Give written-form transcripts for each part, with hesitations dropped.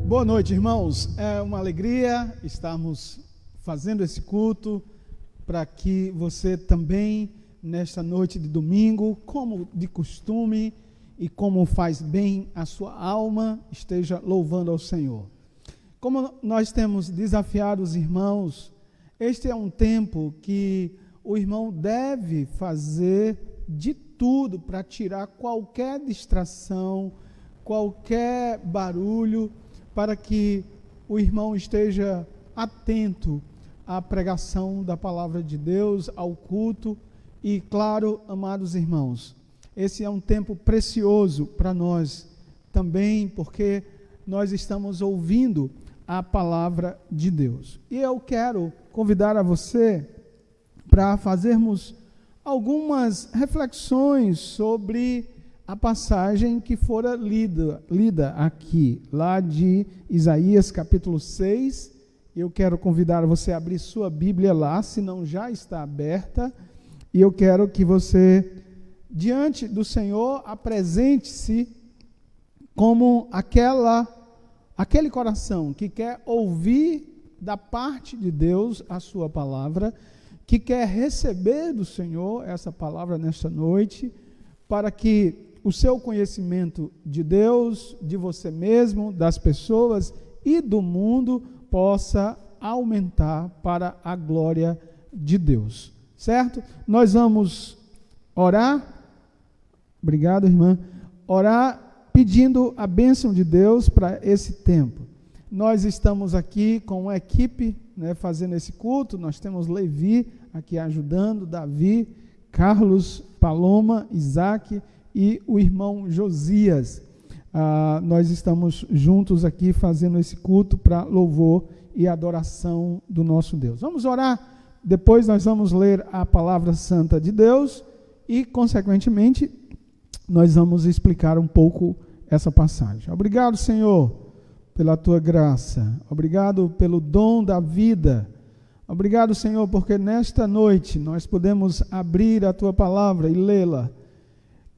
Boa noite, irmãos. É uma alegria estarmos fazendo esse culto para que você também, nesta noite de domingo, como de costume e como faz bem a sua alma, esteja louvando ao Senhor. Como nós temos desafiado os irmãos, este é um tempo que o irmão deve fazer de tudo para tirar qualquer distração, qualquer barulho, para que o irmão esteja atento à pregação da palavra de Deus, ao culto. E claro, amados irmãos, esse é um tempo precioso para nós também, porque nós estamos ouvindo a palavra de Deus. E eu quero convidar a você para fazermos algumas reflexões sobre a passagem que fora lida aqui, lá de Isaías capítulo 6. Eu quero convidar você a abrir sua Bíblia lá, se não já está aberta, e eu quero que você, diante do Senhor, apresente-se como aquele coração que quer ouvir da parte de Deus a sua palavra, que quer receber do Senhor essa palavra nesta noite, para que o seu conhecimento de Deus, de você mesmo, das pessoas e do mundo possa aumentar para a glória de Deus, certo? Nós vamos orar, obrigado, irmã, orar pedindo a bênção de Deus para esse tempo. Nós estamos aqui com uma equipe, fazendo esse culto. Nós temos Levi aqui ajudando, Davi, Carlos, Paloma, Isaac e o irmão Josias. Nós estamos juntos aqui fazendo esse culto para louvor e adoração do nosso Deus. Vamos orar, depois nós vamos ler a palavra santa de Deus e, consequentemente, nós vamos explicar um pouco essa passagem. Obrigado, Senhor, pela tua graça. Obrigado pelo dom da vida. Obrigado, Senhor, porque nesta noite nós podemos abrir a tua palavra e lê-la.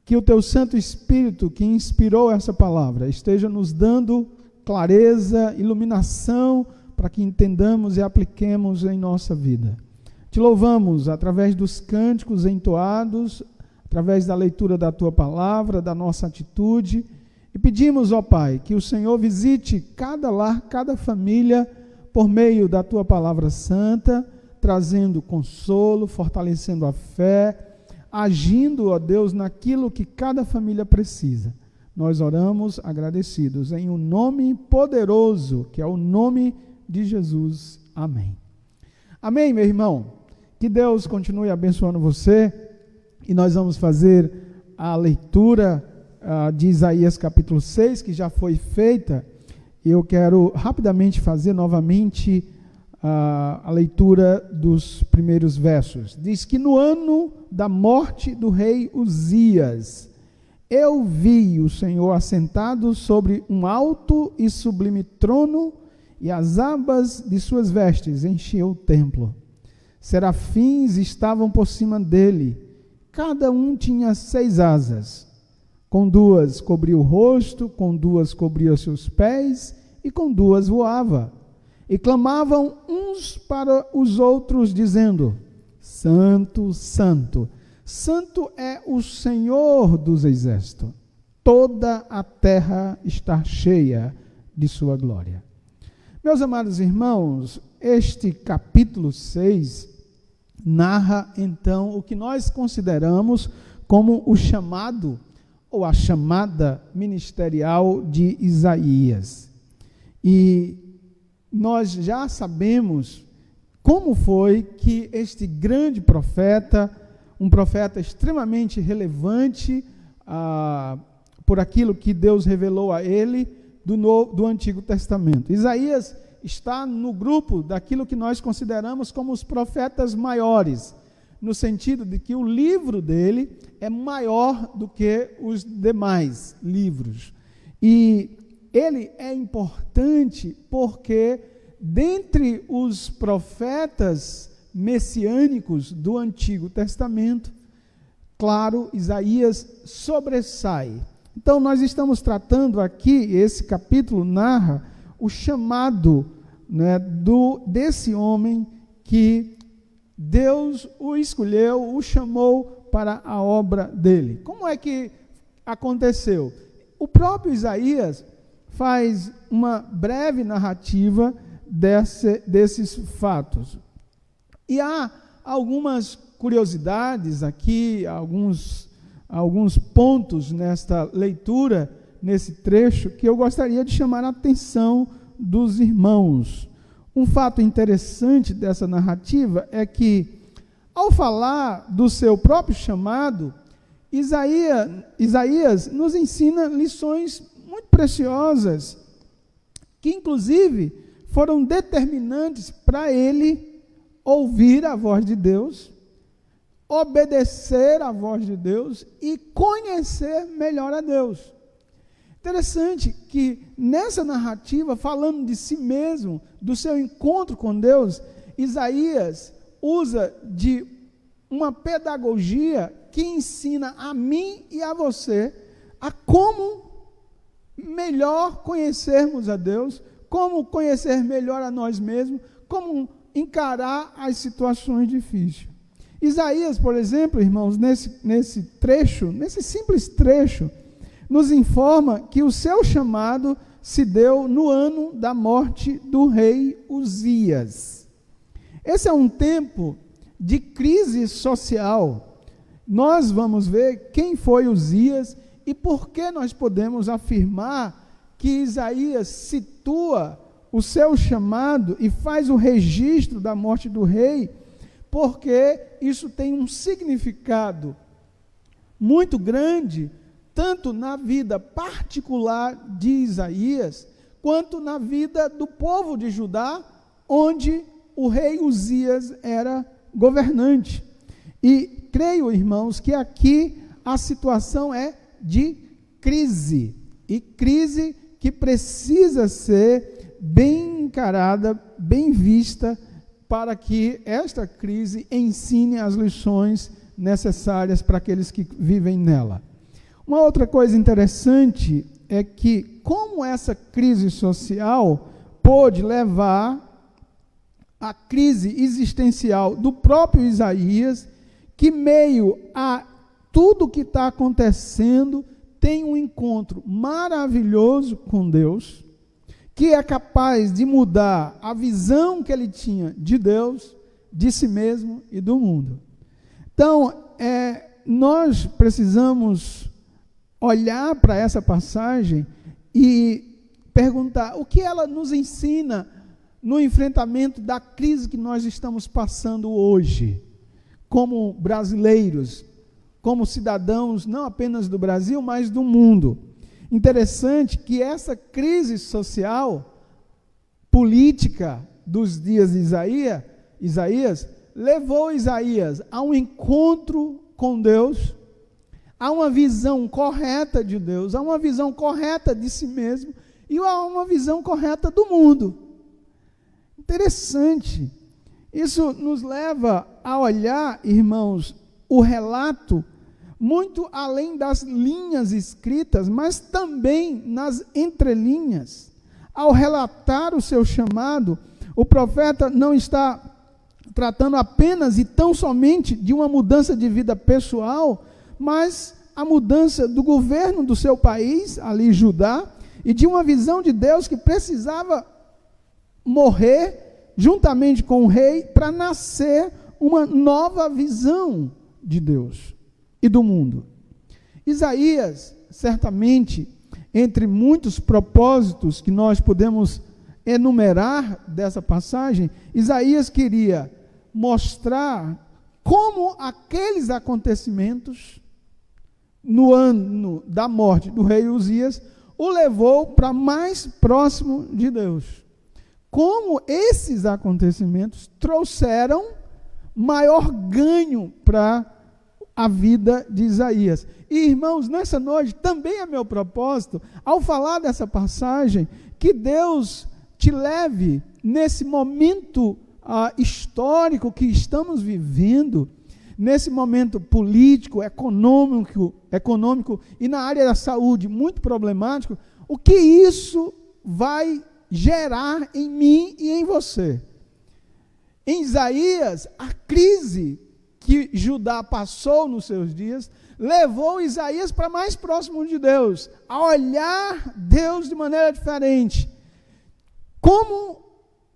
Que o teu Santo Espírito, que inspirou essa palavra, esteja nos dando clareza, iluminação, para que entendamos e apliquemos em nossa vida. Te louvamos através dos cânticos entoados, através da leitura da tua palavra, da nossa atitude, e pedimos, ó Pai, que o Senhor visite cada lar, cada família, por meio da tua palavra santa, trazendo consolo, fortalecendo a fé, agindo, ó Deus, naquilo que cada família precisa. Nós oramos agradecidos em um nome poderoso, que é o nome de Jesus. Amém. Amém, meu irmão. Que Deus continue abençoando você. E nós vamos fazer a leitura de Isaías capítulo 6, que já foi feita. Eu quero rapidamente fazer novamente a leitura dos primeiros versos. Diz que no ano da morte do rei Uzias, eu vi o Senhor assentado sobre um alto e sublime trono, e as abas de suas vestes enchiam o templo. Serafins estavam por cima dele, cada um tinha 6 asas. Com 2 cobria o rosto, com 2 cobria seus pés, e com 2 voava. E clamavam uns para os outros, dizendo: Santo, Santo, Santo é o Senhor dos exércitos. Toda a terra está cheia de sua glória. Meus amados irmãos, este capítulo 6 narra então o que nós consideramos como o chamado ou a chamada ministerial de Isaías. E nós já sabemos como foi que este grande profeta, um profeta extremamente relevante por aquilo que Deus revelou a ele do Antigo Testamento. Isaías está no grupo daquilo que nós consideramos como os profetas maiores, no sentido de que o livro dele é maior do que os demais livros. E ele é importante porque, dentre os profetas messiânicos do Antigo Testamento, claro, Isaías sobressai. Então, nós estamos tratando aqui, esse capítulo narra o chamado, né, desse homem que Deus o escolheu, o chamou para a obra dele. Como é que aconteceu? O próprio Isaías faz uma breve narrativa desses fatos. E há algumas curiosidades aqui, alguns pontos nesta leitura, nesse trecho, que eu gostaria de chamar a atenção dos irmãos. Um fato interessante dessa narrativa é que, ao falar do seu próprio chamado, Isaías nos ensina lições muito preciosas, que inclusive foram determinantes para ele ouvir a voz de Deus, obedecer à voz de Deus e conhecer melhor a Deus. Interessante que nessa narrativa, falando de si mesmo, do seu encontro com Deus, Isaías usa de uma pedagogia que ensina a mim e a você a como melhor conhecermos a Deus, como conhecer melhor a nós mesmos, como encarar as situações difíceis. Isaías, por exemplo, irmãos, nesse trecho, nesse simples trecho, nos informa que o seu chamado se deu no ano da morte do rei Uzias. Esse é um tempo de crise social. Nós vamos ver quem foi Uzias e por que nós podemos afirmar que Isaías situa o seu chamado e faz o registro da morte do rei, porque isso tem um significado muito grande, tanto na vida particular de Isaías, quanto na vida do povo de Judá, onde o rei Uzias era governante. E creio, irmãos, que aqui a situação é de crise, e crise que precisa ser bem encarada, bem vista, para que esta crise ensine as lições necessárias para aqueles que vivem nela. Uma outra coisa interessante é que, como essa crise social pôde levar à crise existencial do próprio Isaías, que meio a tudo que está acontecendo, tem um encontro maravilhoso com Deus, que é capaz de mudar a visão que ele tinha de Deus, de si mesmo e do mundo. Então, nós precisamos olhar para essa passagem e perguntar o que ela nos ensina no enfrentamento da crise que nós estamos passando hoje, como brasileiros, como cidadãos não apenas do Brasil, mas do mundo. Interessante que essa crise social, política dos dias de Isaías levou Isaías a um encontro com Deus, a uma visão correta de Deus, a uma visão correta de si mesmo e a uma visão correta do mundo. Interessante. Isso nos leva a olhar, irmãos, o relato muito além das linhas escritas, mas também nas entrelinhas. Ao relatar o seu chamado, o profeta não está tratando apenas e tão somente de uma mudança de vida pessoal, mas a mudança do governo do seu país, ali Judá, e de uma visão de Deus que precisava morrer juntamente com o rei para nascer uma nova visão de Deus e do mundo. Isaías, certamente, entre muitos propósitos que nós podemos enumerar dessa passagem, Isaías queria mostrar como aqueles acontecimentos no ano da morte do rei Uzias o levou para mais próximo de Deus. Como esses acontecimentos trouxeram maior ganho para a vida de Isaías. E, irmãos, nessa noite também é meu propósito, ao falar dessa passagem, que Deus te leve nesse momento histórico que estamos vivendo, nesse momento político, econômico e na área da saúde muito problemático, o que isso vai gerar em mim e em você. Em Isaías, a crise que Judá passou nos seus dias levou Isaías para mais próximo de Deus, a olhar Deus de maneira diferente. Como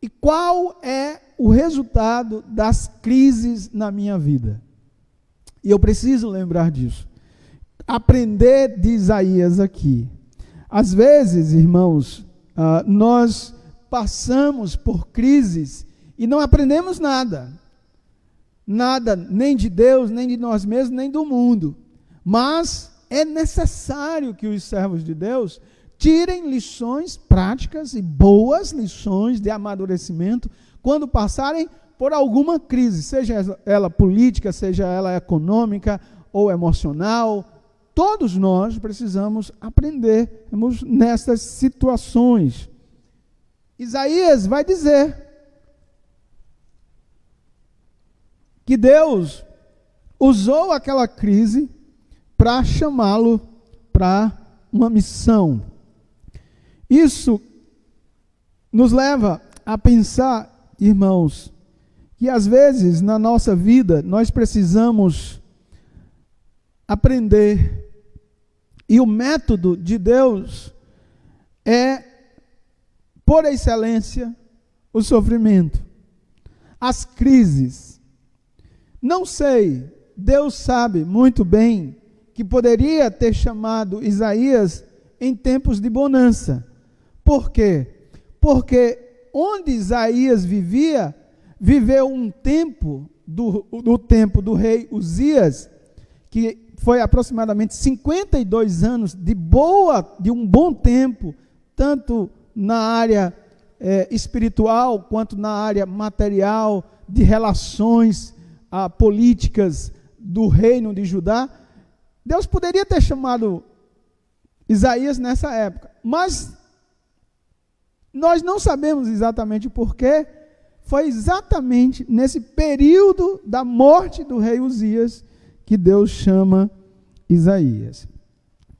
e qual é o resultado das crises na minha vida? E eu preciso lembrar disso. Aprender de Isaías aqui. Às vezes, irmãos, nós passamos por crises e não aprendemos nada. Nada, nem de Deus, nem de nós mesmos, nem do mundo. Mas é necessário que os servos de Deus tirem lições práticas e boas lições de amadurecimento quando passarem por alguma crise, seja ela política, seja ela econômica ou emocional. Todos nós precisamos aprender nessas situações. Isaías vai dizer que Deus usou aquela crise para chamá-lo para uma missão. Isso nos leva a pensar, irmãos, que às vezes na nossa vida nós precisamos aprender, e o método de Deus é, por excelência, o sofrimento, as crises. Não sei, Deus sabe muito bem que poderia ter chamado Isaías em tempos de bonança. Por quê? Porque onde Isaías viveu um tempo, do tempo do rei Uzias, que foi aproximadamente 52 anos de um bom tempo, tanto na área espiritual, quanto na área material, de relações políticas do reino de Judá. Deus poderia ter chamado Isaías nessa época, mas nós não sabemos exatamente o porquê. Foi exatamente nesse período da morte do rei Uzias que Deus chama Isaías.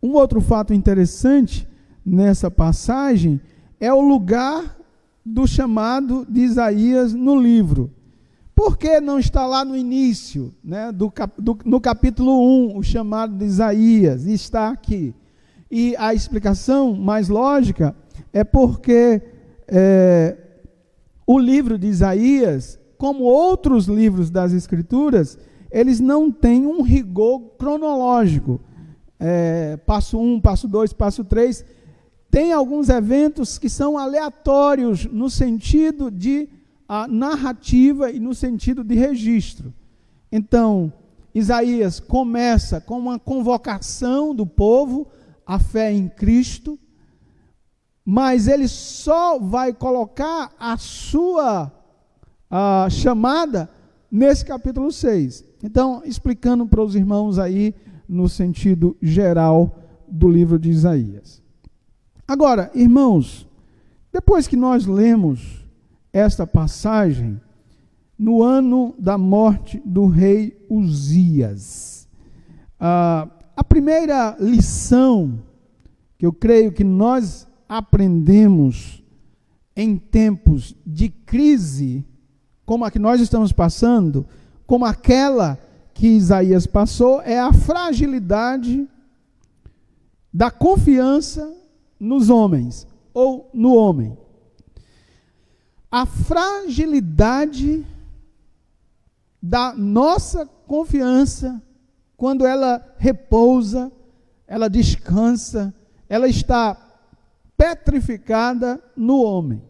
Um outro fato interessante nessa passagem é o lugar do chamado de Isaías no livro. Por que não está lá no início, né, no capítulo 1, o chamado de Isaías, e está aqui? E a explicação mais lógica é porque o livro de Isaías, como outros livros das Escrituras, eles não têm um rigor cronológico. Passo 1, passo 2, passo 3. Tem alguns eventos que são aleatórios no sentido de narrativa e no sentido de registro. Então, Isaías começa com uma convocação do povo à fé em Cristo, mas ele só vai colocar a sua chamada nesse capítulo 6. Então, explicando para os irmãos aí no sentido geral do livro de Isaías. Agora, irmãos, depois que nós lemos esta passagem, no ano da morte do rei Uzias, a primeira lição que eu creio que nós aprendemos em tempos de crise, como a que nós estamos passando, como aquela que Isaías passou, é a fragilidade da confiança nos homens, ou no homem. A fragilidade da nossa confiança, quando ela repousa, ela descansa, ela está petrificada no homem.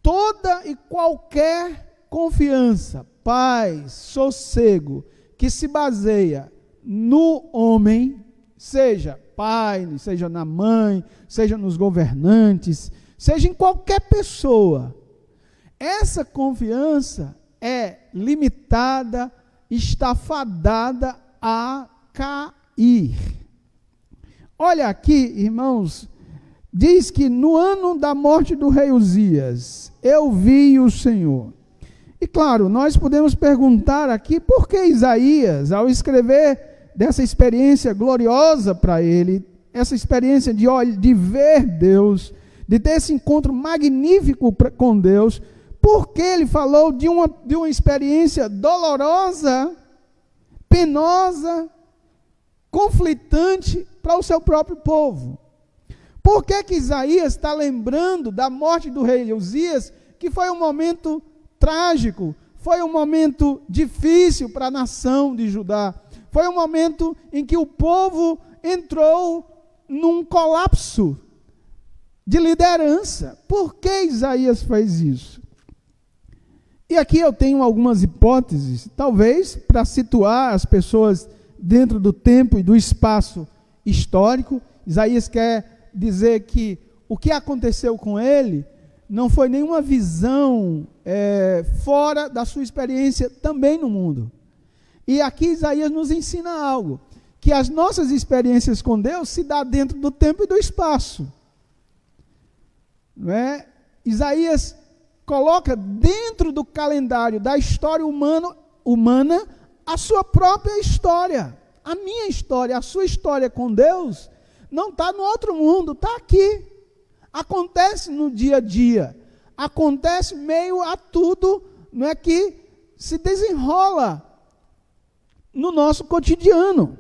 Toda e qualquer confiança, paz, sossego, que se baseia no homem, seja pai, seja na mãe, seja nos governantes, seja em qualquer pessoa, essa confiança é limitada, está fadada a cair. Olha aqui, irmãos, diz que no ano da morte do rei Uzias, eu vi o Senhor. E claro, nós podemos perguntar aqui, por que Isaías, ao escrever dessa experiência gloriosa para ele, essa experiência de ver Deus, de ter esse encontro magnífico com Deus, porque ele falou de uma experiência dolorosa, penosa, conflitante para o seu próprio povo. Por que que Isaías está lembrando da morte do rei Uzias, que foi um momento trágico, foi um momento difícil para a nação de Judá, foi um momento em que o povo entrou num colapso de liderança? Por que Isaías fez isso? E aqui eu tenho algumas hipóteses, talvez para situar as pessoas dentro do tempo e do espaço histórico. Isaías quer dizer que o que aconteceu com ele não foi nenhuma visão fora da sua experiência também no mundo. E aqui Isaías nos ensina algo, que as nossas experiências com Deus se dão dentro do tempo e do espaço. Não é? Isaías coloca dentro do calendário da história humana a sua própria história, a minha história, a sua história com Deus, não está no outro mundo, está aqui. Acontece no dia a dia, acontece meio a tudo, não é, que se desenrola no nosso cotidiano.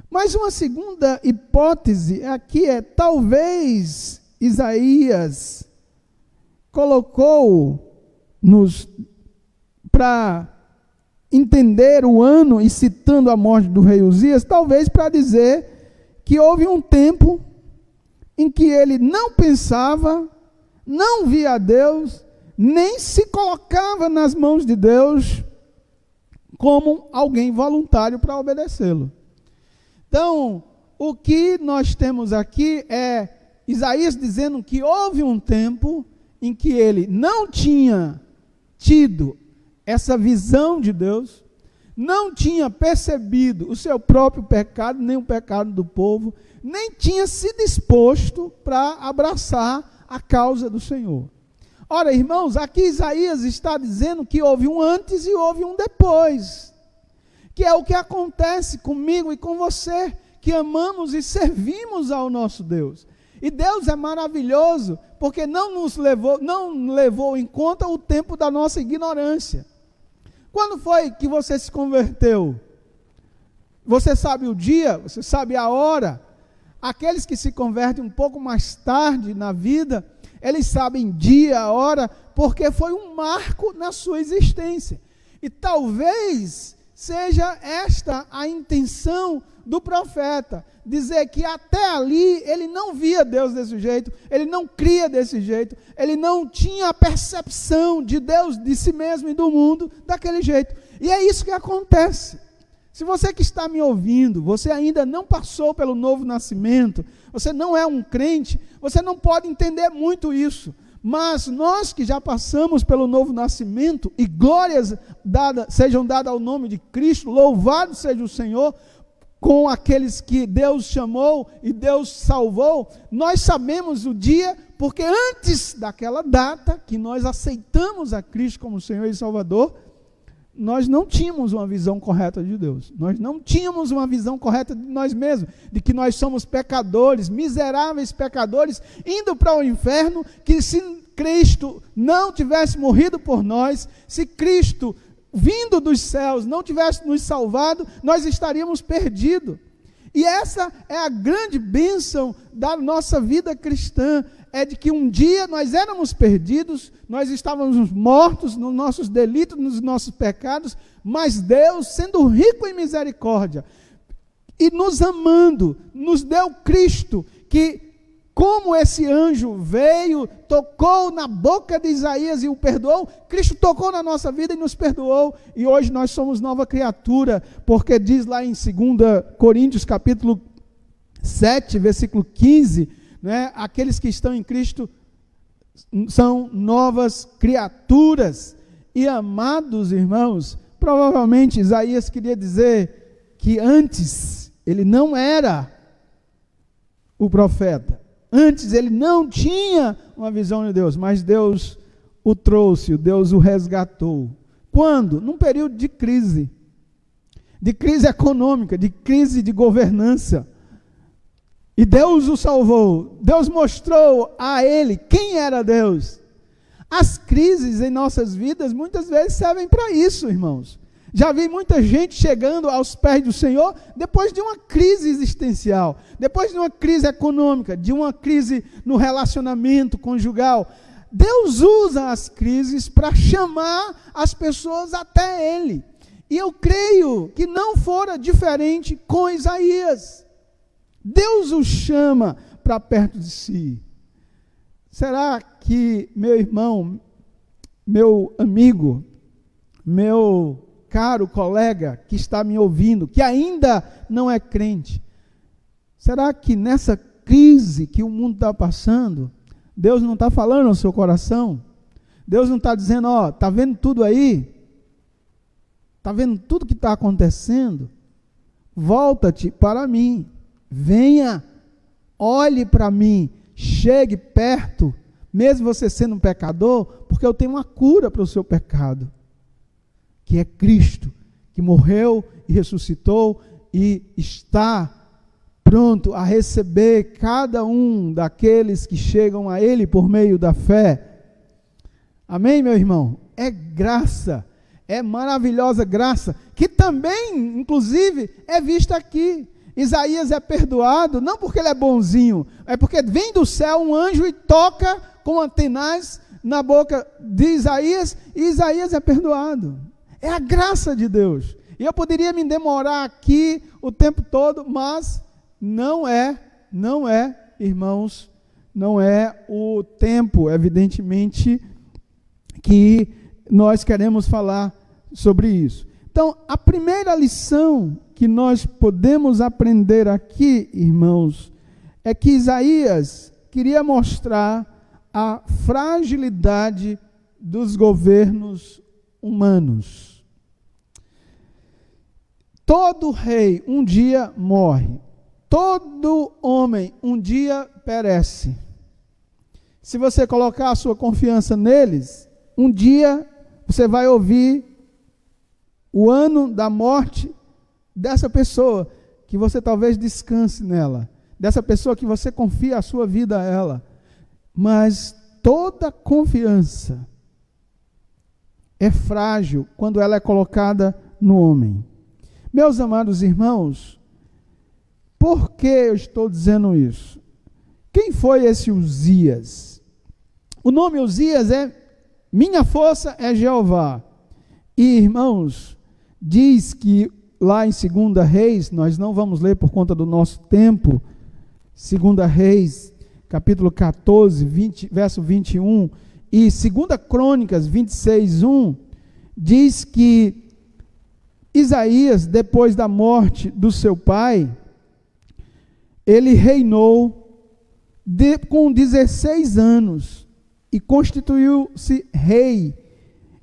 Mas uma segunda hipótese aqui é, talvez Isaías colocou-nos para entender o ano, e citando a morte do rei Uzias, talvez para dizer que houve um tempo em que ele não pensava, não via a Deus, nem se colocava nas mãos de Deus como alguém voluntário para obedecê-lo. Então, o que nós temos aqui é Isaías dizendo que houve um tempo em que ele não tinha tido essa visão de Deus, não tinha percebido o seu próprio pecado, nem o pecado do povo, nem tinha se disposto para abraçar a causa do Senhor. Ora, irmãos, aqui Isaías está dizendo que houve um antes e houve um depois, que é o que acontece comigo e com você, que amamos e servimos ao nosso Deus. E Deus é maravilhoso, porque não levou em conta o tempo da nossa ignorância. Quando foi que você se converteu? Você sabe o dia? Você sabe a hora? Aqueles que se convertem um pouco mais tarde na vida, eles sabem dia, a hora, porque foi um marco na sua existência. E talvez seja esta a intenção do profeta, dizer que até ali ele não via Deus desse jeito, ele não cria desse jeito, ele não tinha a percepção de Deus, de si mesmo e do mundo daquele jeito. E é isso que acontece. Se você que está me ouvindo, você ainda não passou pelo novo nascimento, você não é um crente, você não pode entender muito isso. Mas nós que já passamos pelo novo nascimento, e glórias sejam dadas ao nome de Cristo, louvado seja o Senhor, com aqueles que Deus chamou e Deus salvou, nós sabemos o dia, porque antes daquela data que nós aceitamos a Cristo como Senhor e Salvador, nós não tínhamos uma visão correta de Deus, nós não tínhamos uma visão correta de nós mesmos, de que nós somos pecadores, miseráveis pecadores, indo para o inferno, que se Cristo não tivesse morrido por nós, se Cristo vindo dos céus não tivesse nos salvado, nós estaríamos perdidos. E essa é a grande bênção da nossa vida cristã, é de que um dia nós éramos perdidos, nós estávamos mortos nos nossos delitos, nos nossos pecados, mas Deus, sendo rico em misericórdia e nos amando, nos deu Cristo, que como esse anjo veio, tocou na boca de Isaías e o perdoou, Cristo tocou na nossa vida e nos perdoou, e hoje nós somos nova criatura, porque diz lá em 2 Coríntios capítulo 7, versículo 15, né, aqueles que estão em Cristo são novas criaturas. E amados irmãos, provavelmente Isaías queria dizer que antes ele não era o profeta, antes ele não tinha uma visão de Deus, mas Deus o trouxe, Deus o resgatou. Quando? Num período de crise econômica, de crise de governança. E Deus o salvou. Deus mostrou a ele quem era Deus. As crises em nossas vidas muitas vezes servem para isso, irmãos. Já vi muita gente chegando aos pés do Senhor depois de uma crise existencial, depois de uma crise econômica, de uma crise no relacionamento conjugal. Deus usa as crises para chamar as pessoas até Ele. E eu creio que não fora diferente com Isaías. Deus o chama para perto de si. Será que meu irmão, meu amigo, meu caro colega que está me ouvindo, que ainda não é crente, será que nessa crise que o mundo está passando, Deus não está falando ao seu coração? Deus não está dizendo, ó, está vendo tudo aí? Está vendo tudo que está acontecendo? Volta-te para mim, venha, olhe para mim, chegue perto, mesmo você sendo um pecador, porque eu tenho uma cura para o seu pecado, que é Cristo, que morreu e ressuscitou e está pronto a receber cada um daqueles que chegam a Ele por meio da fé. Amém, meu irmão? É graça, é maravilhosa graça, que também, inclusive, é vista aqui. Isaías é perdoado, não porque ele é bonzinho, é porque vem do céu um anjo e toca com antenaz na boca de Isaías, e Isaías é perdoado. É a graça de Deus. E eu poderia me demorar aqui o tempo todo, mas não é, irmãos, não é o tempo, evidentemente, que nós queremos falar sobre isso. Então, a primeira lição que nós podemos aprender aqui, irmãos, é que Isaías queria mostrar a fragilidade dos governos humanos. Todo rei um dia morre, todo homem um dia perece. Se você colocar a sua confiança neles, um dia você vai ouvir o ano da morte dessa pessoa, que você talvez descanse nela, dessa pessoa que você confia a sua vida a ela. Mas toda confiança é frágil quando ela é colocada no homem. Meus amados irmãos, por que eu estou dizendo isso? Quem foi esse Uzias? O nome Uzias é minha força é Jeová. E, irmãos, diz que lá em 2 Reis, nós não vamos ler por conta do nosso tempo, 2 Reis, capítulo 14, verso 21, e 2 Crônicas 26, 1, diz que Isaías, depois da morte do seu pai, ele reinou com 16 anos e constituiu-se rei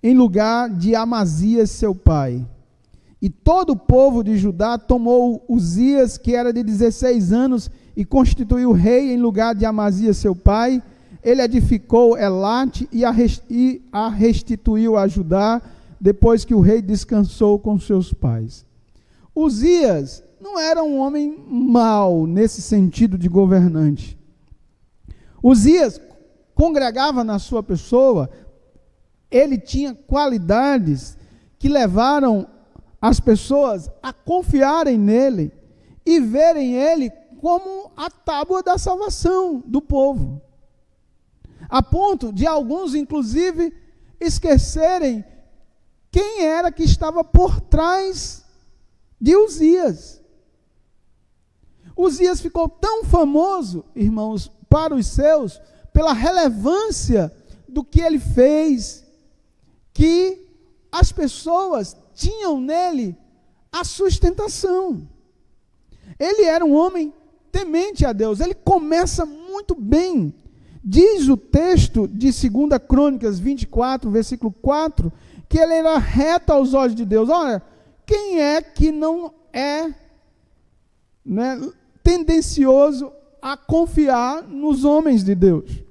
em lugar de Amazias, seu pai. E todo o povo de Judá tomou Uzias, que era de 16 anos, e constituiu rei em lugar de Amazias, seu pai. Ele edificou Elate e a restituiu a Judá, depois que o rei descansou com seus pais. Uzias não era um homem mau, nesse sentido de governante. Uzias congregava na sua pessoa, ele tinha qualidades que levaram as pessoas a confiarem nele e verem ele como a tábua da salvação do povo. A ponto de alguns, inclusive, esquecerem quem era que estava por trás de Uzias. Uzias ficou tão famoso, irmãos, para os seus, pela relevância do que ele fez, que as pessoas tinham nele a sustentação. Ele era um homem temente a Deus. Ele começa muito bem. Diz o texto de 2 Crônicas 24, versículo 4, que ele era reto aos olhos de Deus. Olha, quem é que não é, tendencioso a confiar nos homens de Deus?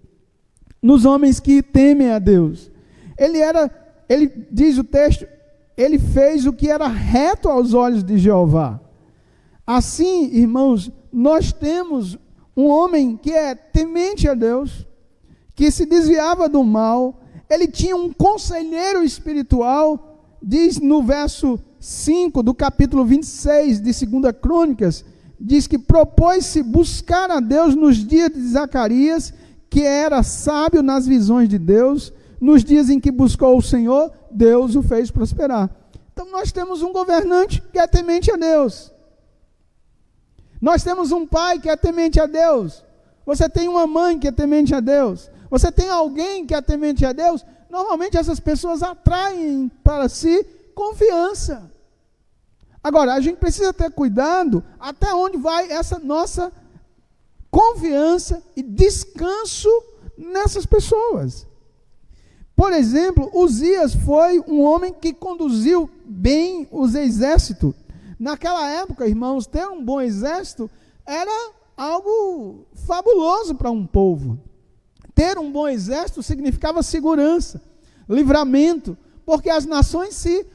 Nos homens que temem a Deus. Ele diz o texto, ele fez o que era reto aos olhos de Jeová. Assim, irmãos, nós temos um homem que é temente a Deus, que se desviava do mal. Ele tinha um conselheiro espiritual, diz no verso 5 do capítulo 26 de 2 Crônicas, diz que propôs-se buscar a Deus nos dias de Zacarias, que era sábio nas visões de Deus. Nos dias em que buscou o Senhor, Deus o fez prosperar. Então nós temos um governante que é temente a Deus. Nós temos um pai que é temente a Deus. Você tem uma mãe que é temente a Deus. Você tem alguém que é temente a Deus. Normalmente essas pessoas atraem para si confiança. Agora, a gente precisa ter cuidado até onde vai essa nossa confiança e descanso nessas pessoas. Por exemplo, Uzias foi um homem que conduziu bem os exércitos. Naquela época, irmãos, ter um bom exército era algo fabuloso para um povo. Ter um bom exército significava segurança, livramento, porque as nações se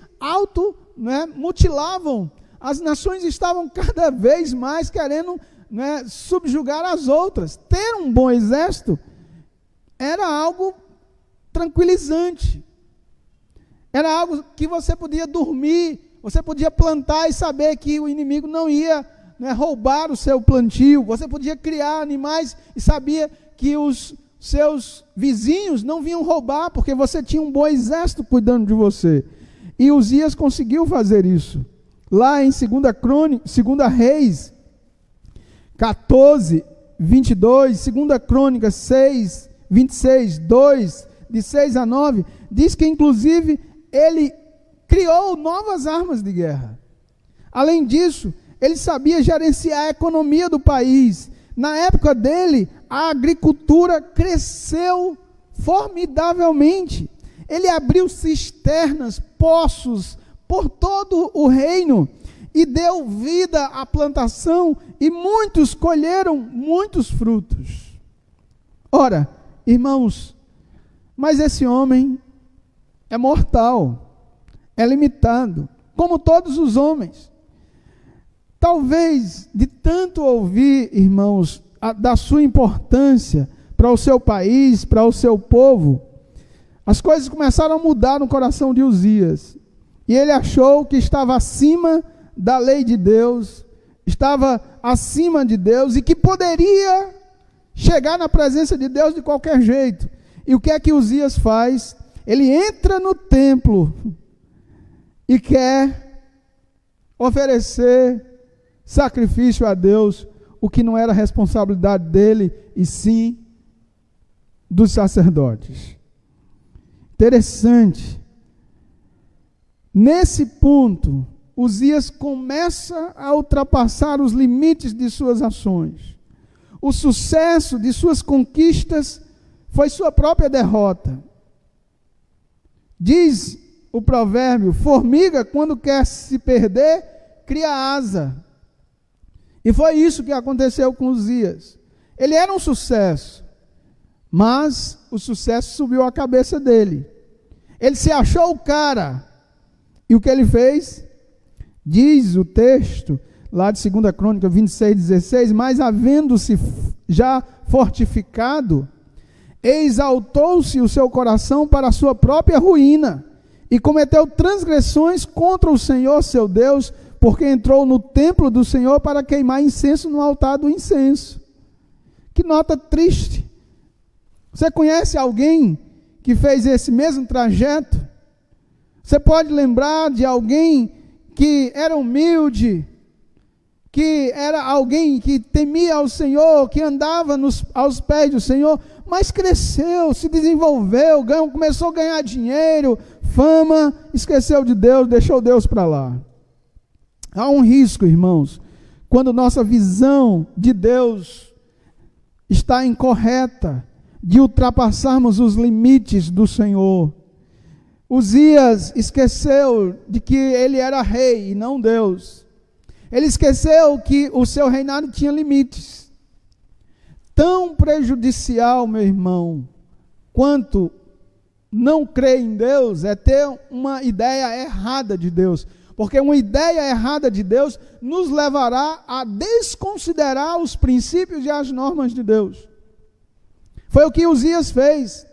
mutilavam. As nações estavam cada vez mais querendo subjugar as outras. Ter um bom exército era algo tranquilizante. Era algo que você podia dormir, você podia plantar e saber que o inimigo não ia roubar o seu plantio. Você podia criar animais e sabia que os seus vizinhos não vinham roubar, porque você tinha um bom exército cuidando de você. E Uzias conseguiu fazer isso. Lá em 2 Reis 14, 22, 2 Crônicas 6, 26, 2, de 6 a 9, diz que inclusive ele criou novas armas de guerra. Além disso, ele sabia gerenciar a economia do país. Na época dele, a agricultura cresceu formidavelmente. Ele abriu cisternas, poços por todo o reino e deu vida à plantação, e muitos colheram muitos frutos. Ora, irmãos, mas esse homem é mortal, é limitado, como todos os homens. Talvez, de tanto ouvir, irmãos, da sua importância para o seu país, para o seu povo, as coisas começaram a mudar no coração de Uzias. E ele achou que estava acima da lei de Deus, estava acima de Deus e que poderia chegar na presença de Deus de qualquer jeito. E o que é que Uzias faz? Ele entra no templo e quer oferecer sacrifício a Deus, o que não era responsabilidade dele, e sim dos sacerdotes. Interessante. Nesse ponto, Uzias começa a ultrapassar os limites de suas ações. O sucesso de suas conquistas foi sua própria derrota. Diz o provérbio: formiga, quando quer se perder, cria asa. E foi isso que aconteceu com Uzias. Ele era um sucesso, mas o sucesso subiu a cabeça dele. Ele se achou o cara. E o que ele fez? Diz o texto, lá de 2 Crônicas 26, 16, mas havendo-se já fortificado, exaltou-se o seu coração para a sua própria ruína, e cometeu transgressões contra o Senhor seu Deus, porque entrou no templo do Senhor para queimar incenso no altar do incenso. Que nota triste. Você conhece alguém que fez esse mesmo trajeto? Você pode lembrar de alguém que era humilde, que era alguém que temia ao Senhor, que andava aos pés do Senhor, mas cresceu, se desenvolveu, começou a ganhar dinheiro, fama, esqueceu de Deus, deixou Deus para lá. Há um risco, irmãos, quando nossa visão de Deus está incorreta, de ultrapassarmos os limites do Senhor. Uzias esqueceu de que ele era rei e não Deus. Ele esqueceu que o seu reinado tinha limites. Tão prejudicial, meu irmão, quanto não crer em Deus é ter uma ideia errada de Deus. porque uma ideia errada de Deus nos levará a desconsiderar os princípios e as normas de Deus. Foi o que Uzias fez.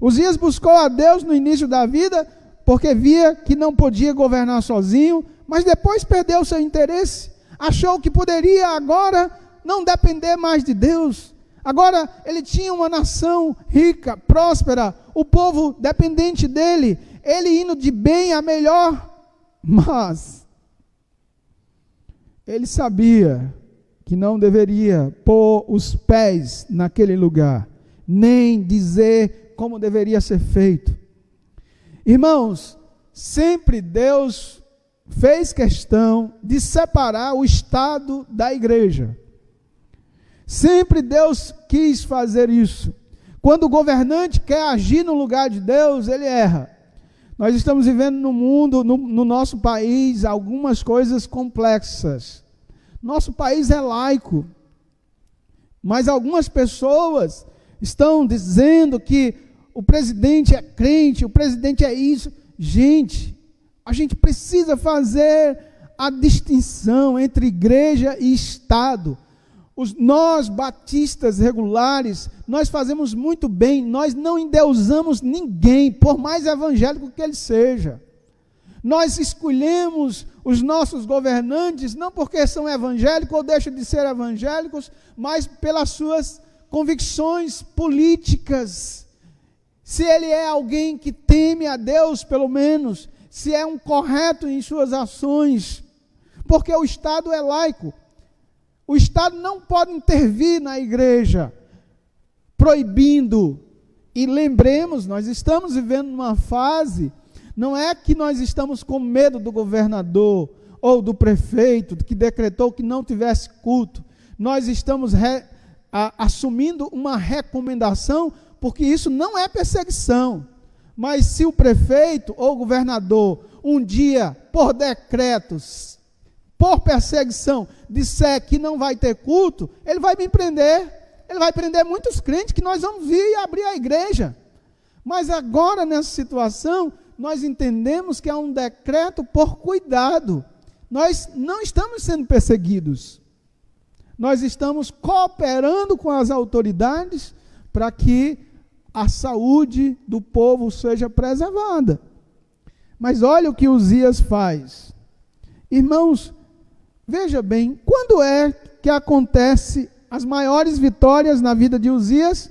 Uzias buscou a Deus no início da vida, porque via que não podia governar sozinho, mas depois perdeu seu interesse, achou que poderia agora não depender mais de Deus. Agora ele tinha uma nação rica, próspera, o povo dependente dele, ele indo de bem a melhor, mas ele sabia que não deveria pôr os pés naquele lugar, nem dizer como deveria ser feito. Irmãos, sempre Deus fez questão de separar o Estado da igreja. Sempre Deus quis fazer isso. Quando o governante quer agir no lugar de Deus, ele erra. Nós estamos vivendo no mundo, no nosso país, algumas coisas complexas. Nosso país é laico, mas algumas pessoas estão dizendo que o presidente é crente, o presidente é isso. Gente, a gente precisa fazer a distinção entre igreja e Estado. Nós, batistas regulares, nós fazemos muito bem, nós não endeusamos ninguém, por mais evangélico que ele seja. Nós escolhemos os nossos governantes, não porque são evangélicos ou deixam de ser evangélicos, mas pelas suas convicções políticas. Se ele é alguém que teme a Deus, pelo menos, se é um correto em suas ações, porque o Estado é laico. O Estado não pode intervir na igreja, proibindo. E lembremos, nós estamos vivendo uma fase, não é que nós estamos com medo do governador ou do prefeito que decretou que não tivesse culto. Nós estamos assumindo uma recomendação, porque isso não é perseguição. Mas se o prefeito ou o governador, um dia, por decretos, por perseguição, disser que não vai ter culto, ele vai me prender. Ele vai prender muitos crentes que nós vamos vir e abrir a igreja. Mas agora, nessa situação, nós entendemos que é um decreto por cuidado. Nós não estamos sendo perseguidos. Nós estamos cooperando com as autoridades para que a saúde do povo seja preservada. Mas olha o que Uzias faz. Irmãos, veja bem, quando é que acontece as maiores vitórias na vida de Uzias?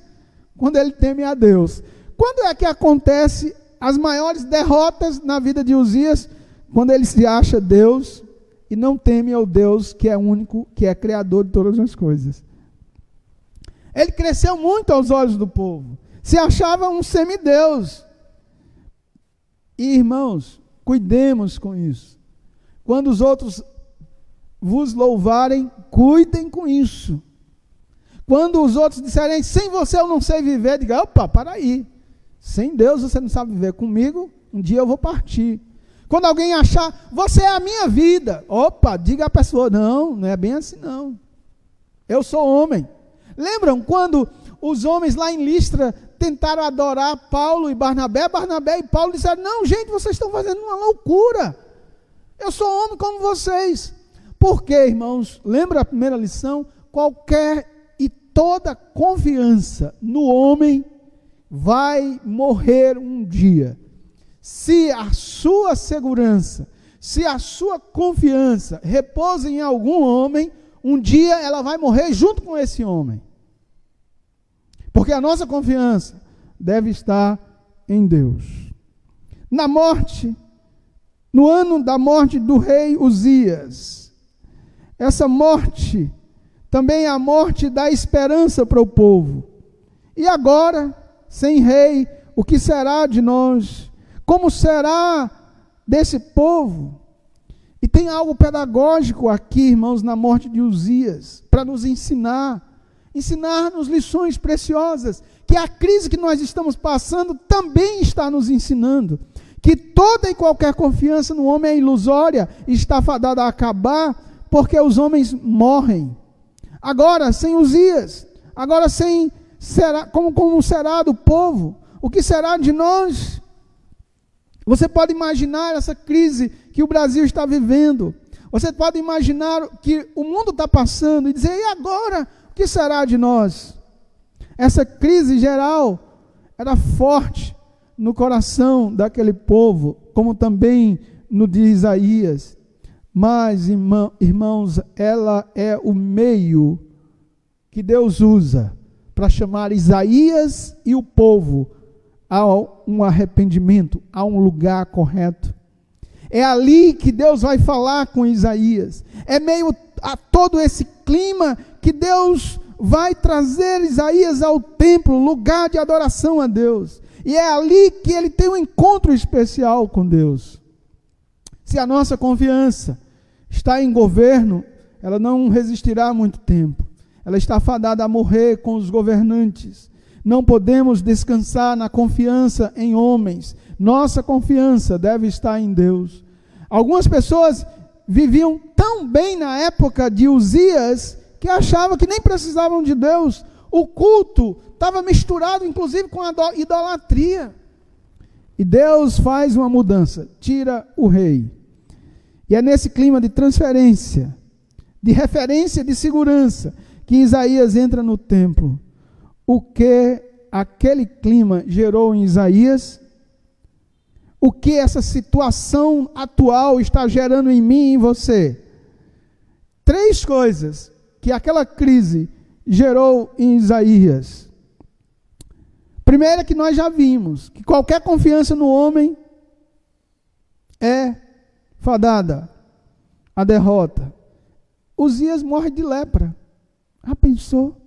Quando ele teme a Deus. Quando é que acontece as maiores derrotas na vida de Uzias? Quando ele se acha Deus e não teme ao Deus que é único, que é criador de todas as coisas. Ele cresceu muito aos olhos do povo. Se achava um semideus. E, irmãos, cuidemos com isso. Quando os outros vos louvarem, cuidem com isso. Quando os outros disserem, sem você eu não sei viver, diga, opa, para aí. Sem Deus você não sabe viver. Comigo, um dia eu vou partir. Quando alguém achar, você é a minha vida. Opa, diga à pessoa, não é bem assim não. Eu sou homem. Lembram quando os homens lá em Listra tentaram adorar Paulo e Barnabé? Barnabé e Paulo disseram, não, gente, vocês estão fazendo uma loucura. Eu sou homem como vocês. Por quê, irmãos? Lembra a primeira lição? Qualquer e toda confiança no homem vai morrer um dia. Se a sua segurança, se a sua confiança repousa em algum homem, um dia ela vai morrer junto com esse homem. Porque a nossa confiança deve estar em Deus. Na morte, no ano da morte do rei Uzias, essa morte também é a morte da esperança para o povo. E agora, sem rei, o que será de nós? Como será desse povo? E tem algo pedagógico aqui, irmãos, na morte de Uzias, para nos ensinar-nos lições preciosas, que a crise que nós estamos passando também está nos ensinando, que toda e qualquer confiança no homem é ilusória, está fadada a acabar, porque os homens morrem. Agora, sem Uzias, agora como será do povo? O que será de nós? Você pode imaginar essa crise que o Brasil está vivendo. Você pode imaginar que o mundo está passando e dizer, e agora? O que será de nós? Essa crise geral era forte no coração daquele povo, como também no de Isaías. Mas, irmãos, ela é o meio que Deus usa para chamar Isaías e o povo a um arrependimento, a um lugar correto. É ali que Deus vai falar com Isaías. É meio a todo esse clima que Deus vai trazer Isaías ao templo, lugar de adoração a Deus. E é ali que ele tem um encontro especial com Deus. Se a nossa confiança está em governo, ela não resistirá muito tempo. Ela está fadada a morrer com os governantes. Não podemos descansar na confiança em homens. Nossa confiança deve estar em Deus. Algumas pessoas viviam tão bem na época de Uzias que achavam que nem precisavam de Deus. O culto estava misturado inclusive com a idolatria. E Deus faz uma mudança, tira o rei. E é nesse clima de transferência, de referência, de segurança, que Isaías entra no templo. O que aquele clima gerou em Isaías? O que essa situação atual está gerando em mim e em você? 3 coisas que aquela crise gerou em Isaías. Primeiro, que nós já vimos, que qualquer confiança no homem é fadada a derrota. Uzias morre de lepra. Já pensou?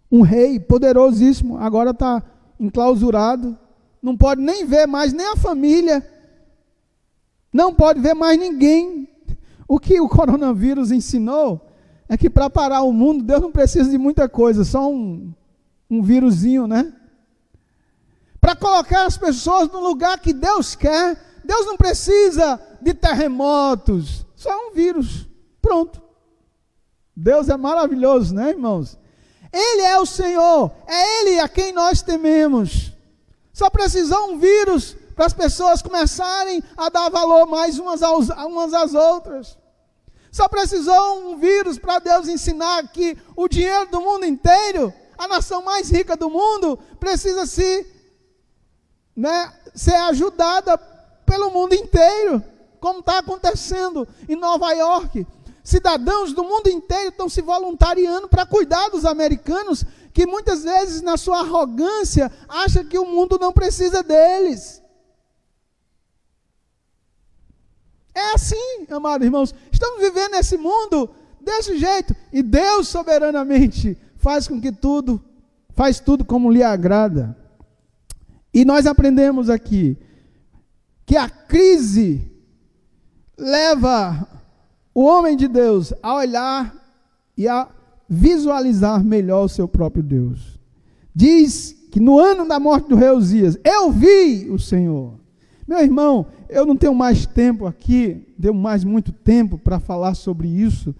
Um rei poderosíssimo, agora está enclausurado, não pode nem ver mais nem a família, não pode ver mais ninguém. O que o coronavírus ensinou é que para parar o mundo, Deus não precisa de muita coisa, só um vírusinho, né? Para colocar as pessoas no lugar que Deus quer, Deus não precisa de terremotos, só um vírus, pronto. Deus é maravilhoso, né, irmãos? Ele é o Senhor, é Ele a quem nós tememos. Só precisou um vírus para as pessoas começarem a dar valor mais umas às outras. Só precisou um vírus para Deus ensinar que o dinheiro do mundo inteiro, a nação mais rica do mundo, precisa ser ajudada pelo mundo inteiro, como está acontecendo em Nova York. Cidadãos do mundo inteiro estão se voluntariando para cuidar dos americanos, que muitas vezes, na sua arrogância, acham que o mundo não precisa deles. É assim, amados irmãos, estamos vivendo nesse mundo desse jeito, e Deus soberanamente faz tudo como lhe agrada. E nós aprendemos aqui que a crise leva o homem de Deus a olhar e a visualizar melhor o seu próprio Deus. Diz que no ano da morte do rei Uzias, eu vi o Senhor. Meu irmão, eu não tenho mais tempo aqui, deu mais muito tempo para falar sobre isso,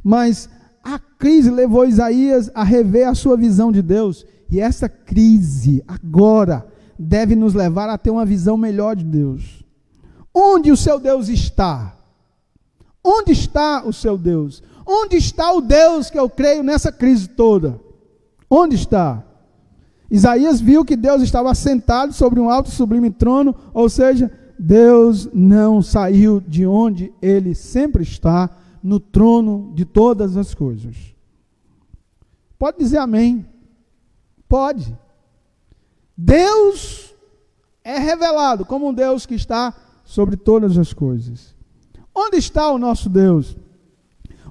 mas a crise levou Isaías a rever a sua visão de Deus, e essa crise agora deve nos levar a ter uma visão melhor de Deus. Onde o seu Deus está? Onde está o seu Deus? Onde está o Deus que eu creio nessa crise toda? Onde está? Isaías viu que Deus estava sentado sobre um alto e sublime trono, ou seja, Deus não saiu de onde Ele sempre está, no trono de todas as coisas. Pode dizer amém? Pode. Deus é revelado como um Deus que está sobre todas as coisas. Onde está o nosso Deus?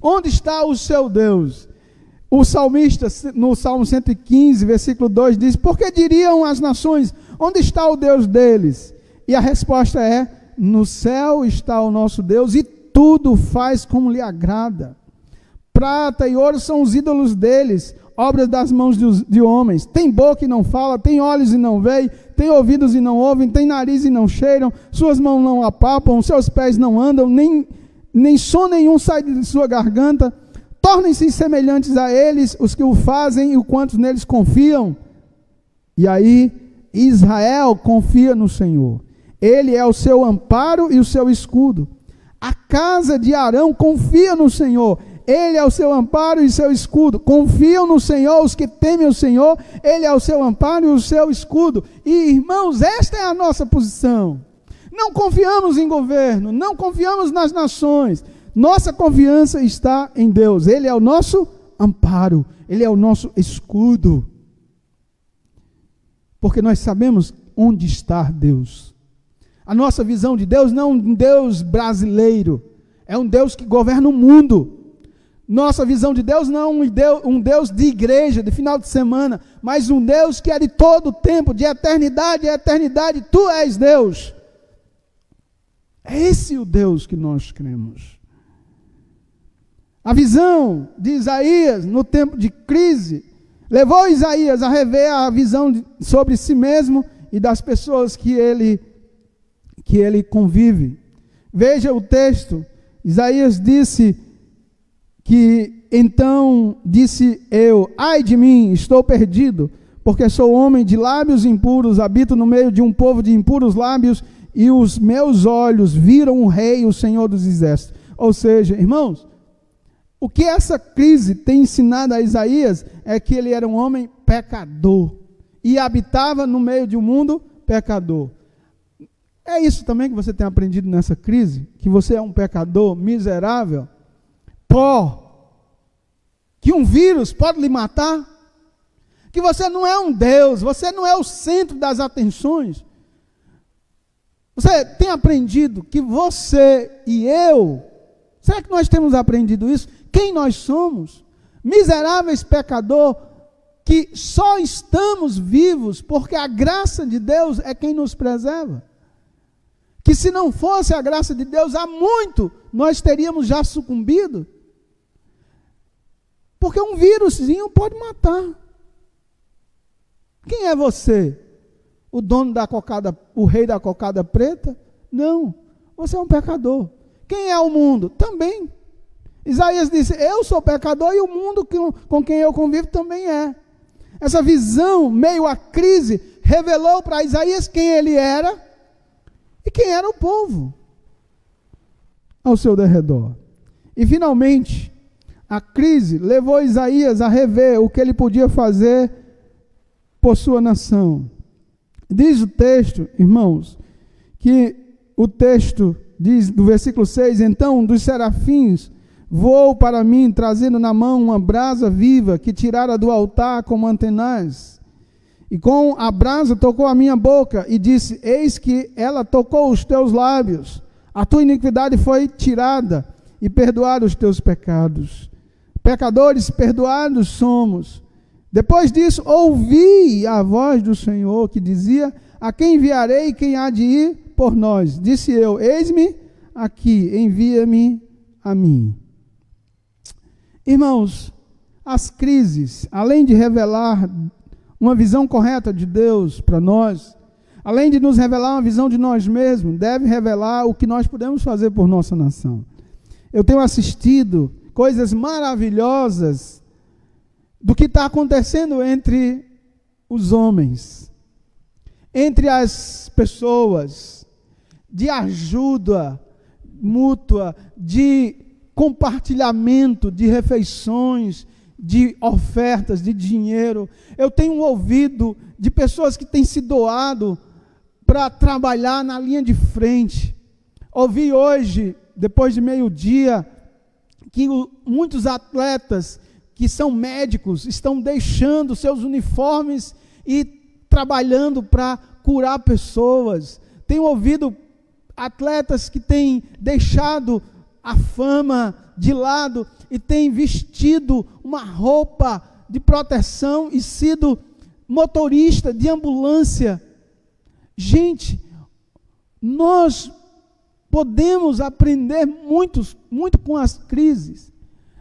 Onde está o seu Deus? O salmista, no Salmo 115, versículo 2, diz: por que diriam as nações, onde está o Deus deles? E a resposta é: no céu está o nosso Deus, e tudo faz como lhe agrada. Prata e ouro são os ídolos deles, obras das mãos de homens. Tem boca e não fala, tem olhos e não veem, tem ouvidos e não ouvem, tem nariz e não cheiram, suas mãos não apalpam, seus pés não andam, nem som nenhum sai de sua garganta. Tornem-se semelhantes a eles os que o fazem e o quantos neles confiam. E aí, Israel confia no Senhor. Ele é o seu amparo e o seu escudo. A casa de Arão confia no Senhor. Ele é o seu amparo e seu escudo. Confiam no Senhor os que temem o Senhor. Ele é o seu amparo e o seu escudo. E, irmãos, esta é a nossa posição. Não confiamos em governo, não confiamos nas nações. Nossa confiança está em Deus. Ele é o nosso amparo. Ele é o nosso escudo. Porque nós sabemos onde está Deus. A nossa visão de Deus não é um Deus brasileiro. É um Deus que governa o mundo. Nossa visão de Deus não é um Deus de igreja, de final de semana, mas um Deus que é de todo o tempo, de eternidade a eternidade. Tu és Deus. É esse o Deus que nós cremos. A visão de Isaías no tempo de crise levou Isaías a rever a visão sobre si mesmo e das pessoas que ele convive. Veja o texto. Isaías disse que então disse eu: ai de mim, estou perdido, porque sou homem de lábios impuros, habito no meio de um povo de impuros lábios, e os meus olhos viram o Rei, o Senhor dos Exércitos. Ou seja, irmãos, o que essa crise tem ensinado a Isaías é que ele era um homem pecador e habitava no meio de um mundo pecador. É isso também que você tem aprendido nessa crise? Que você é um pecador miserável, pó, que um vírus pode lhe matar, que você não é um Deus, você não é o centro das atenções. Você tem aprendido que você e eu, será que nós temos aprendido isso? Quem nós somos? Miseráveis pecador, que só estamos vivos porque a graça de Deus é quem nos preserva. Que se não fosse a graça de Deus, há muito nós teríamos já sucumbido. Porque um vírusinho pode matar. Quem é você? O dono da cocada, o rei da cocada preta? Não, você é um pecador. Quem é o mundo? Também. Isaías disse, eu sou pecador e o mundo com quem eu convivo também é. Essa visão, meio à crise, revelou para Isaías quem ele era e quem era o povo ao seu derredor. E finalmente, a crise levou Isaías a rever o que ele podia fazer por sua nação. Diz o texto, irmãos, que o texto diz, do versículo 6, então um dos serafins voou para mim, trazendo na mão uma brasa viva, que tirara do altar com mantenaz. E com a brasa tocou a minha boca, e disse, eis que ela tocou os teus lábios, a tua iniquidade foi tirada, e perdoados os teus pecados. Pecadores perdoados somos. Depois disso, ouvi a voz do Senhor, que dizia, a quem enviarei e quem há de ir por nós? Disse eu, eis-me aqui, envia-me a mim. Irmãos, as crises, além de revelar uma visão correta de Deus para nós, além de nos revelar uma visão de nós mesmos, deve revelar o que nós podemos fazer por nossa nação. Eu tenho assistido coisas maravilhosas do que está acontecendo entre os homens, entre as pessoas, de ajuda mútua, de compartilhamento de refeições, de ofertas, de dinheiro. Eu tenho ouvido de pessoas que têm se doado para trabalhar na linha de frente. Ouvi hoje, depois de meio-dia, que muitos atletas que são médicos estão deixando seus uniformes e trabalhando para curar pessoas. Tenho ouvido atletas que têm deixado a fama de lado e têm vestido uma roupa de proteção e sido motorista de ambulância. Gente, nós podemos aprender muito com as crises.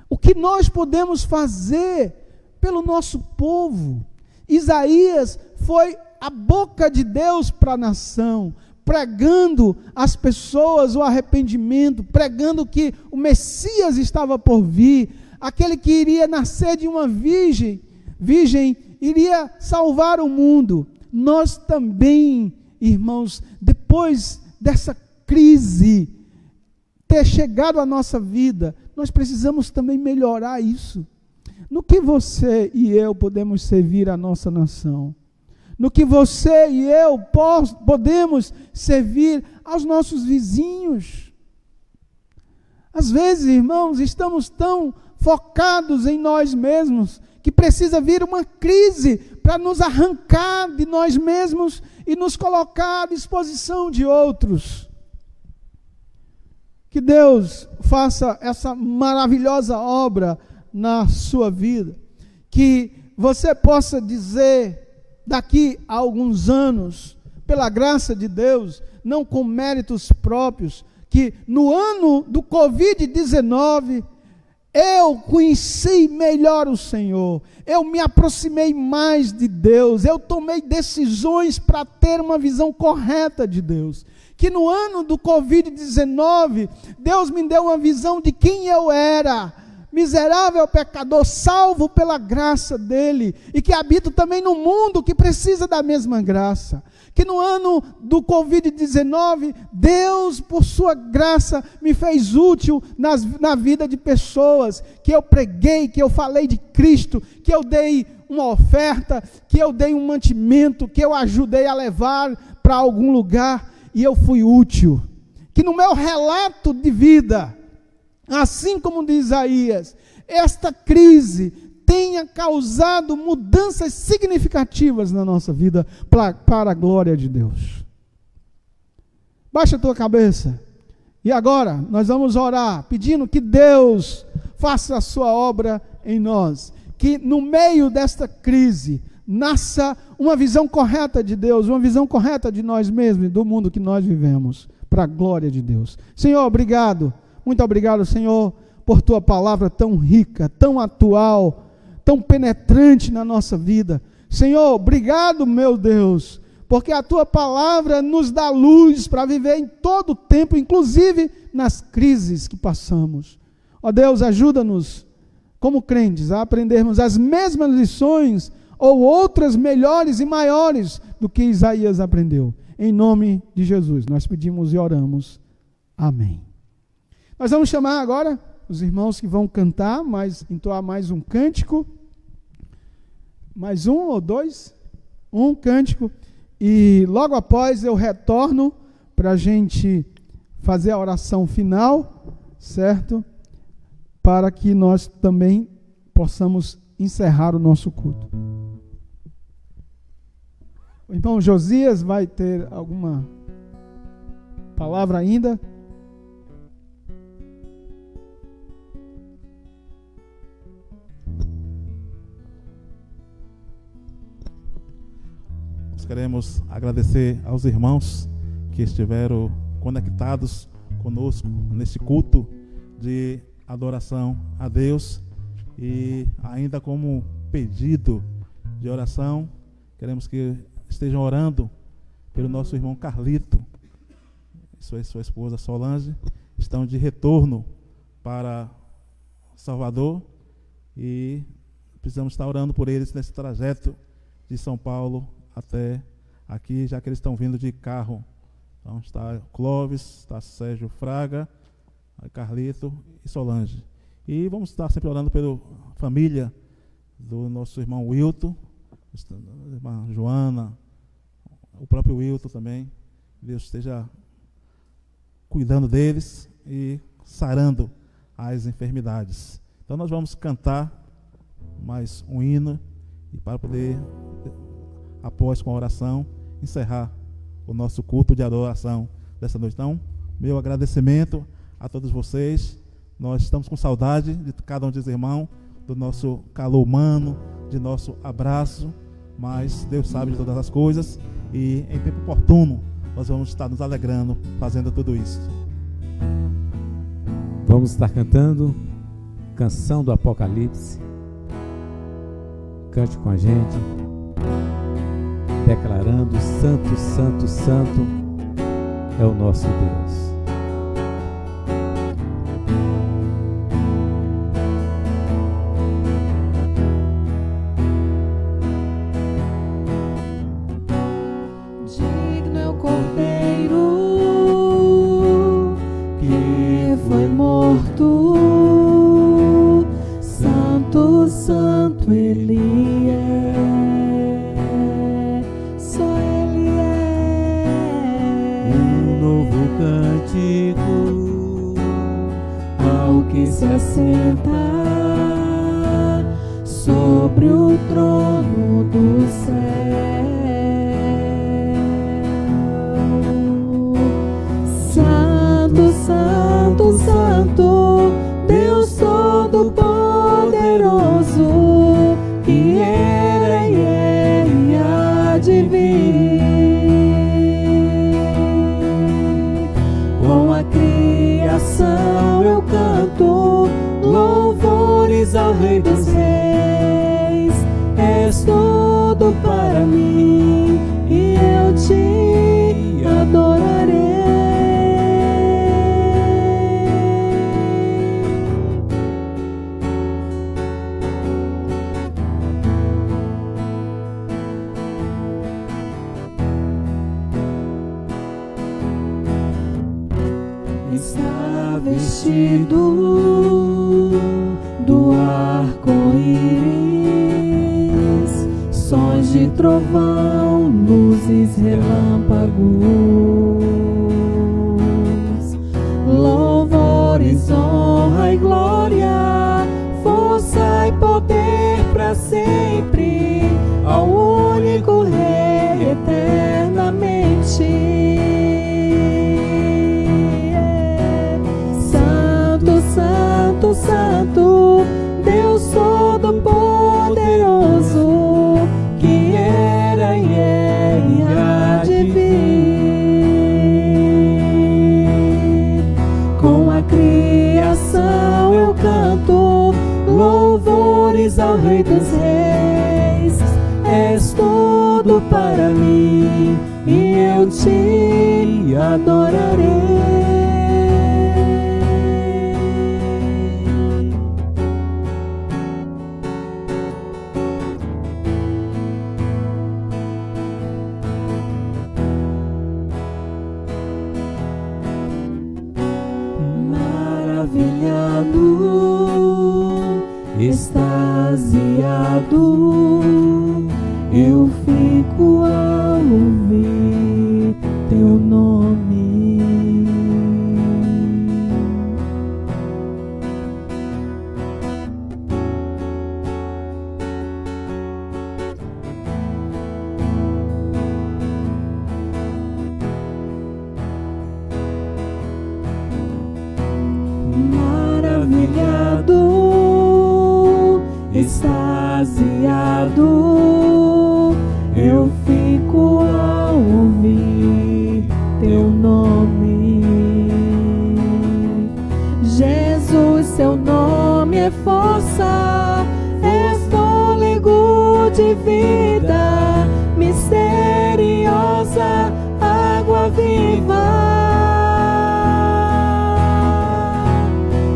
O que nós podemos fazer pelo nosso povo? Isaías foi a boca de Deus para a nação, pregando às pessoas o arrependimento, pregando que o Messias estava por vir, aquele que iria nascer de uma virgem iria salvar o mundo. Nós também, irmãos, depois dessa crise, ter chegado à nossa vida, nós precisamos também melhorar isso. No que você e eu podemos servir a nossa nação? No que você e eu podemos servir aos nossos vizinhos? Às vezes, irmãos, estamos tão focados em nós mesmos que precisa vir uma crise para nos arrancar de nós mesmos e nos colocar à disposição de outros. Que Deus faça essa maravilhosa obra na sua vida. Que você possa dizer, daqui a alguns anos, pela graça de Deus, não com méritos próprios, que no ano do Covid-19, eu conheci melhor o Senhor, eu me aproximei mais de Deus, eu tomei decisões para ter uma visão correta de Deus. Que no ano do Covid-19, Deus me deu uma visão de quem eu era, miserável pecador, salvo pela graça dEle, e que habito também no mundo que precisa da mesma graça. Que no ano do Covid-19, Deus, por sua graça, me fez útil na vida de pessoas, que eu preguei, que eu falei de Cristo, que eu dei uma oferta, que eu dei um mantimento, que eu ajudei a levar para algum lugar, e eu fui útil. Que no meu relato de vida, assim como de Isaías, esta crise tenha causado mudanças significativas na nossa vida para a glória de Deus. Baixa a tua cabeça. E agora nós vamos orar, pedindo que Deus faça a sua obra em nós. Que no meio desta crise nasça uma visão correta de Deus, uma visão correta de nós mesmos e do mundo que nós vivemos, para a glória de Deus. Senhor, obrigado. Muito obrigado, Senhor, por tua palavra tão rica, tão atual, tão penetrante na nossa vida. Senhor, obrigado, meu Deus, porque a tua palavra nos dá luz para viver em todo o tempo, inclusive nas crises que passamos. Ó Deus, ajuda-nos, como crentes, a aprendermos as mesmas lições ou outras melhores e maiores do que Isaías aprendeu. Em nome de Jesus, nós pedimos e oramos. Amém. Nós vamos chamar agora os irmãos que vão cantar, entoar mais um cântico, mais um ou dois, um cântico, e logo após eu retorno para a gente fazer a oração final, certo? Para que nós também possamos encerrar o nosso culto. O irmão Josias vai ter alguma palavra ainda? Queremos agradecer aos irmãos que estiveram conectados conosco neste culto de adoração a Deus, e ainda como pedido de oração, queremos que estejam orando pelo nosso irmão Carlito, sua esposa Solange, estão de retorno para Salvador e precisamos estar orando por eles nesse trajeto de São Paulo até aqui, já que eles estão vindo de carro. Então está Clóvis, está Sérgio Fraga, Carlito e Solange. E vamos estar sempre orando pela família do nosso irmão Wilton, a irmã Joana, o próprio Wilton também. Deus esteja cuidando deles e sarando as enfermidades. Então nós vamos cantar mais um hino e para poder, após com a oração, encerrar o nosso culto de adoração dessa noite. Então, meu agradecimento a todos vocês. Nós estamos com saudade de cada um dos irmãos, do nosso calor humano, de nosso abraço, mas Deus sabe de todas as coisas e em tempo oportuno nós vamos estar nos alegrando fazendo tudo isso. Vamos estar cantando Canção do Apocalipse. Cante com a gente, declarando: Santo, Santo, Santo é o nosso Deus. Digno é o Cordeiro que sobre o trono do céu. Santo, Santo, Santo, Deus Todo-Poderoso, que era e é e há de vir. Com a criação eu canto louvores ao Rei dos Reis. És tudo para mim e eu te adorarei. Está vestido do arco-íris, sons de trovão, luzes, relâmpagos, louvores, honra e glória, força e poder para sempre, ao único Rei eternamente. Santo, Santo, Deus Todo-Poderoso, que era e é e há de vir. Com a criação eu canto louvores ao Rei dos Reis. És tudo para mim e eu te adorarei. Maravilhado, extasiado, eu fico ao ouvir teu nome. Maravilhado, extasiado, eu fico ao ouvir teu nome. Jesus, seu nome é força, é fôlego de vida, misteriosa água viva.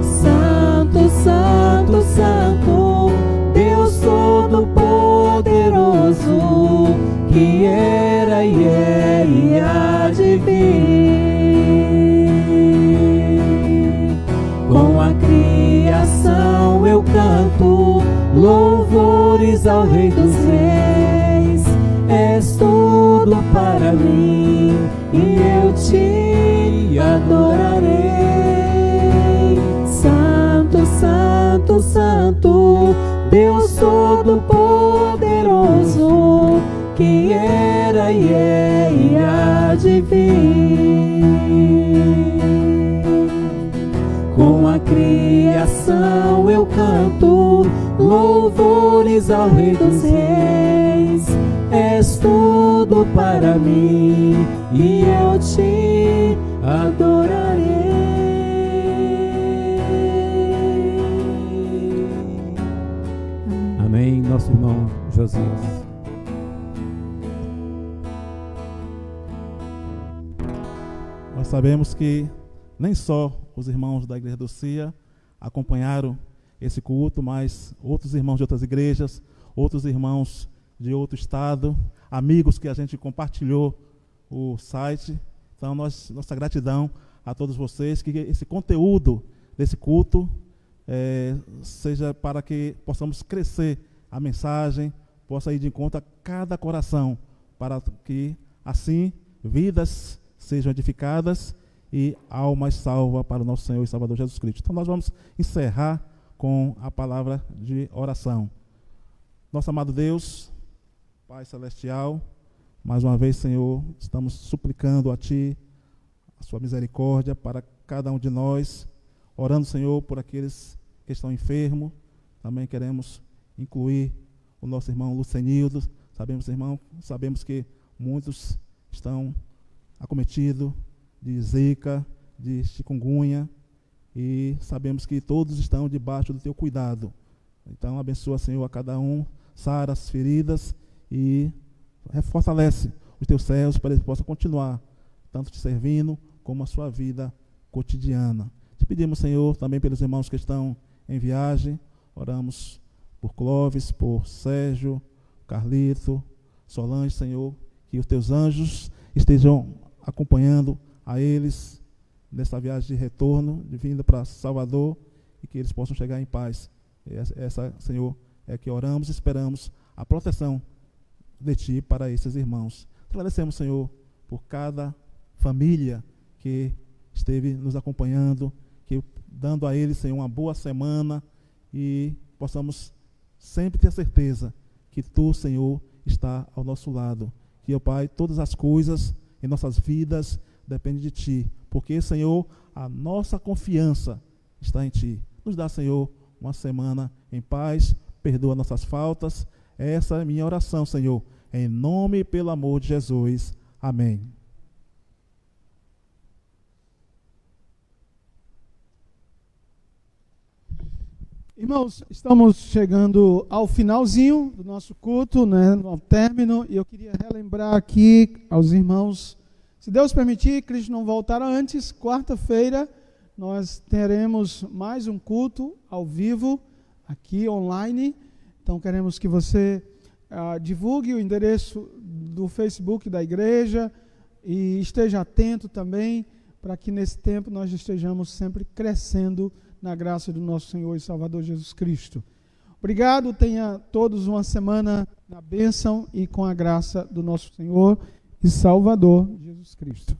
Santo, Santo, Deus Todo-Poderoso, que era e é e há de vir. Com a criação eu canto louvores ao Rei dos Reis. És tudo para mim e eu te adorarei. Santo, Santo, Deus Todo-Poderoso, que era e é e há de vir. Com a criação eu canto louvores ao Rei dos Reis. És tudo para mim e eu te adorarei. Amém, nosso irmão Josias. Nós sabemos que nem só os irmãos da Igreja do CIA acompanharam esse culto, mas outros irmãos de outras igrejas, outros irmãos de outro estado, amigos que a gente compartilhou o site. Então, nossa gratidão a todos vocês, que esse conteúdo desse culto seja para que possamos crescer a mensagem, possa ir de encontro a cada coração, para que assim vidas sejam edificadas e almas salvas para o nosso Senhor e Salvador Jesus Cristo. Então nós vamos encerrar com a palavra de oração. Nosso amado Deus, Pai Celestial, mais uma vez, Senhor, estamos suplicando a Ti a Sua misericórdia para cada um de nós, orando, Senhor, por aqueles que estão enfermos. Também queremos incluir o nosso irmão Lucenildo. Sabemos que muitos estão acometidos de zika, de chikungunya, e sabemos que todos estão debaixo do Teu cuidado. Então, abençoa, Senhor, a cada um, sara as feridas e fortalece os Teus céus para eles possam continuar tanto te servindo como a sua vida cotidiana. Te pedimos, Senhor, também pelos irmãos que estão em viagem. Oramos por Clóvis, por Sérgio, Carlito, Solange, Senhor, que os Teus anjos estejam acompanhando a eles nessa viagem de retorno, de vinda para Salvador, e que eles possam chegar em paz. Essa, Senhor, é que oramos e esperamos a proteção de Ti para esses irmãos. Agradecemos, Senhor, por cada família que esteve nos acompanhando, que dando a eles, Senhor, uma boa semana, e possamos sempre ter certeza que Tu, Senhor, está ao nosso lado. Que, ó Pai, todas as coisas em nossas vidas dependem de Ti, porque, Senhor, a nossa confiança está em Ti. Nos dá, Senhor, uma semana em paz, perdoa nossas faltas. Essa é a minha oração, Senhor, em nome e pelo amor de Jesus. Amém. Irmãos, estamos chegando ao finalzinho do nosso culto, né, ao término, e eu queria relembrar aqui aos irmãos, se Deus permitir, Cristo não voltar antes, quarta-feira nós teremos mais um culto ao vivo, aqui online. Então queremos que você divulgue o endereço do Facebook da igreja e esteja atento também, para que nesse tempo nós estejamos sempre crescendo na graça do nosso Senhor e Salvador Jesus Cristo. Obrigado, tenha todos uma semana na bênção e com a graça do nosso Senhor e Salvador Jesus Cristo.